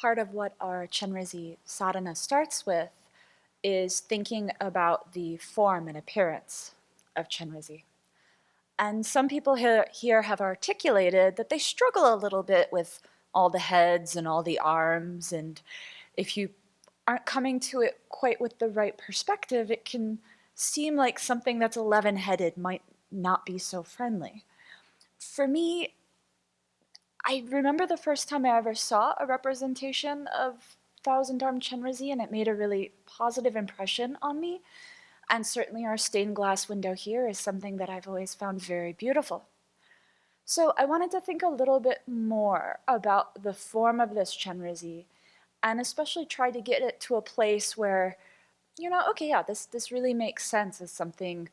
part of what our Chenrezig sadhana starts with is thinking about the form and appearance of Chenrezig. And some people here have articulated that they struggle a little bit with all the heads and all the arms, and if you aren't coming to it quite with the right perspective, it can seem like something that's 11-headed might not be so friendly. For me, I remember the first time I ever saw a representation of thousand-armed Chenrezig, and it made a really positive impression on me. And certainly our stained glass window here is something that I've always found very beautiful. So I wanted to think a little bit more about the form of this Chenrezig, and especially try to get it to a place where, okay, yeah, this really makes sense as something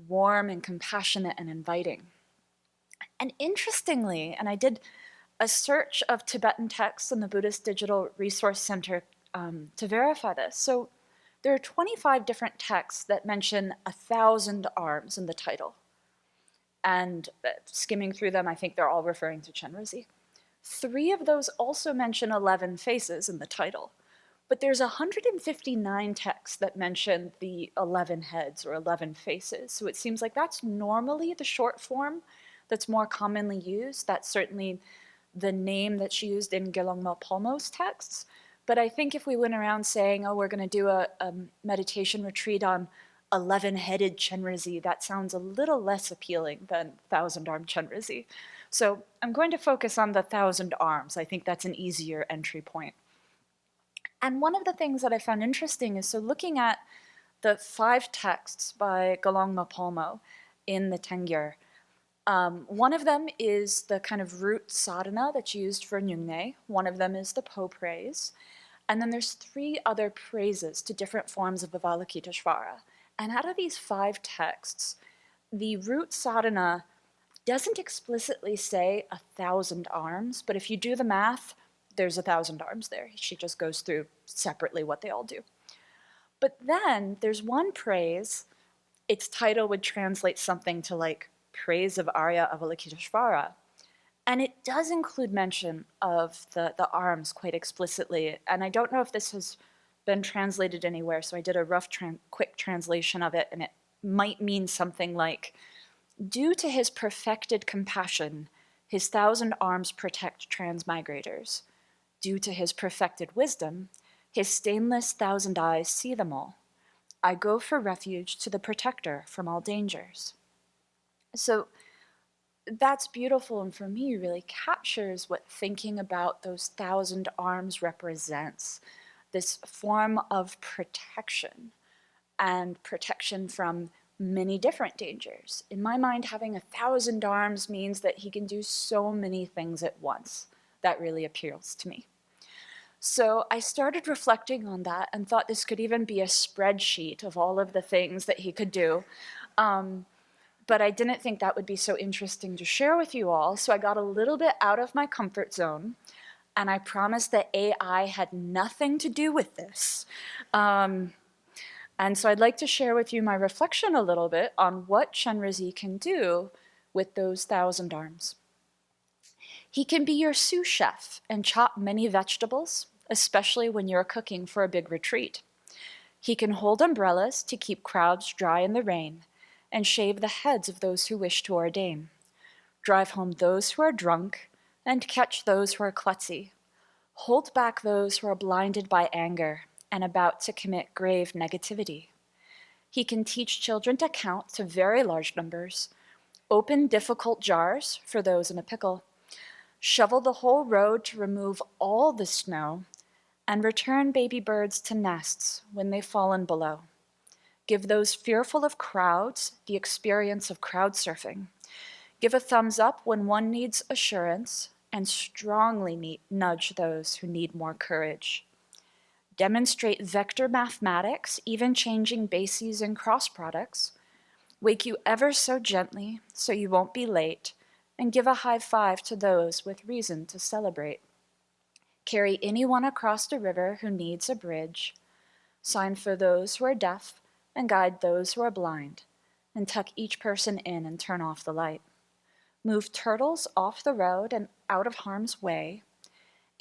warm and compassionate and inviting. And interestingly, and I did a search of Tibetan texts in the Buddhist Digital Resource Center to verify this. So there are 25 different texts that mention 1,000 arms in the title. And skimming through them, I think they're all referring to Chenrezig. 3 of those also mention 11 faces in the title. But there's 159 texts that mention the 11 heads or 11 faces. So it seems like that's normally the short form that's more commonly used. That's certainly the name that's used in Gelongma Palmo's texts. But I think if we went around saying, oh, we're going to do a meditation retreat on 11-headed Chenrezig, that sounds a little less appealing than 1,000-armed Chenrezig. So I'm going to focus on the 1,000 arms. I think that's an easier entry point. And one of the things that I found interesting is, so looking at the 5 texts by Gelongma Palmo in the Tengyur, one of them is the kind of root sadhana that's used for Nyungne. One of them is the Po praise. And then there's 3 other praises to different forms of Avalokiteshvara. And out of these 5 texts, the root sadhana doesn't explicitly say 1,000 arms, but if you do the math, there's 1,000 arms there. She just goes through separately what they all do. But then there's one praise, its title would translate something to like praise of Arya Avalokiteshvara. And it does include mention of the arms quite explicitly. And I don't know if this has been translated anywhere, so I did a rough quick translation of it, and it might mean something like, due to his perfected compassion, his 1,000 arms protect transmigrators. Due to his perfected wisdom, his stainless 1,000 eyes see them all. I go for refuge to the protector from all dangers. So that's beautiful, and for me really captures what thinking about those 1,000 arms represents. This form of protection, and protection from many different dangers. In my mind, having 1,000 arms means that he can do so many things at once. That really appeals to me. So I started reflecting on that and thought this could even be a spreadsheet of all of the things that he could do. But I didn't think that would be so interesting to share with you all, so I got a little bit out of my comfort zone, and I promised that AI had nothing to do with this. And so I'd like to share with you my reflection a little bit on what Chenrezig can do with those 1,000 arms. He can be your sous chef and chop many vegetables, especially when you're cooking for a big retreat. He can hold umbrellas to keep crowds dry in the rain, and shave the heads of those who wish to ordain, drive home those who are drunk, and catch those who are klutzy, hold back those who are blinded by anger and about to commit grave negativity. He can teach children to count to very large numbers, open difficult jars for those in a pickle, shovel the whole road to remove all the snow, and return baby birds to nests when they've fallen below. Give those fearful of crowds the experience of crowd surfing. Give a thumbs up when one needs assurance, and strongly nudge those who need more courage. Demonstrate vector mathematics, even changing bases and cross products. Wake you ever so gently so you won't be late, and give a high five to those with reason to celebrate. Carry anyone across the river who needs a bridge. Sign for those who are deaf, and guide those who are blind, and tuck each person in and turn off the light. Move turtles off the road and out of harm's way.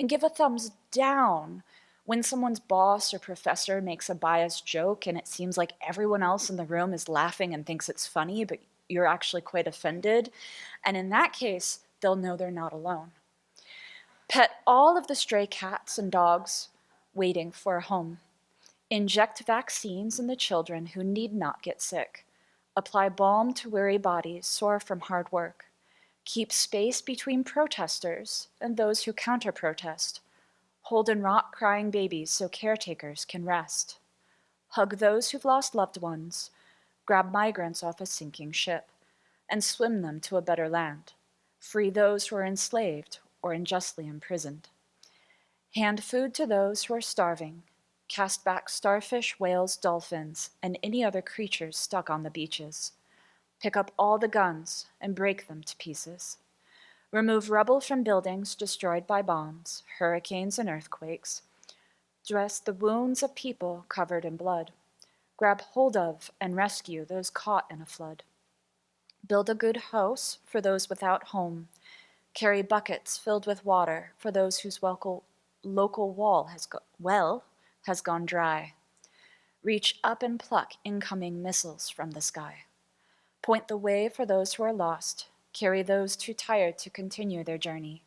And give a thumbs down when someone's boss or professor makes a biased joke and it seems like everyone else in the room is laughing and thinks it's funny, but you're actually quite offended. And in that case, they'll know they're not alone. Pet all of the stray cats and dogs waiting for a home. Inject vaccines in the children who need not get sick. Apply balm to weary bodies sore from hard work. Keep space between protesters and those who counter-protest. Hold and rock crying babies so caretakers can rest. Hug those who've lost loved ones. Grab migrants off a sinking ship and swim them to a better land. Free those who are enslaved or unjustly imprisoned. Hand food to those who are starving. Cast back starfish, whales, dolphins, and any other creatures stuck on the beaches. Pick up all the guns and break them to pieces. Remove rubble from buildings destroyed by bombs, hurricanes, and earthquakes. Dress the wounds of people covered in blood. Grab hold of and rescue those caught in a flood. Build a good house for those without home. Carry buckets filled with water for those whose local well has gone dry. Reach up and pluck incoming missiles from the sky. Point the way for those who are lost. Carry those too tired to continue their journey.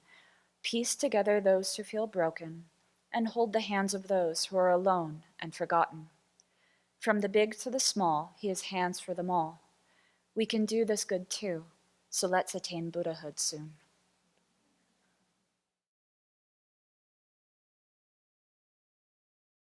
Piece together those who feel broken, and hold the hands of those who are alone and forgotten. From the big to the small, he has hands for them all. We can do this good too, so let's attain Buddhahood soon.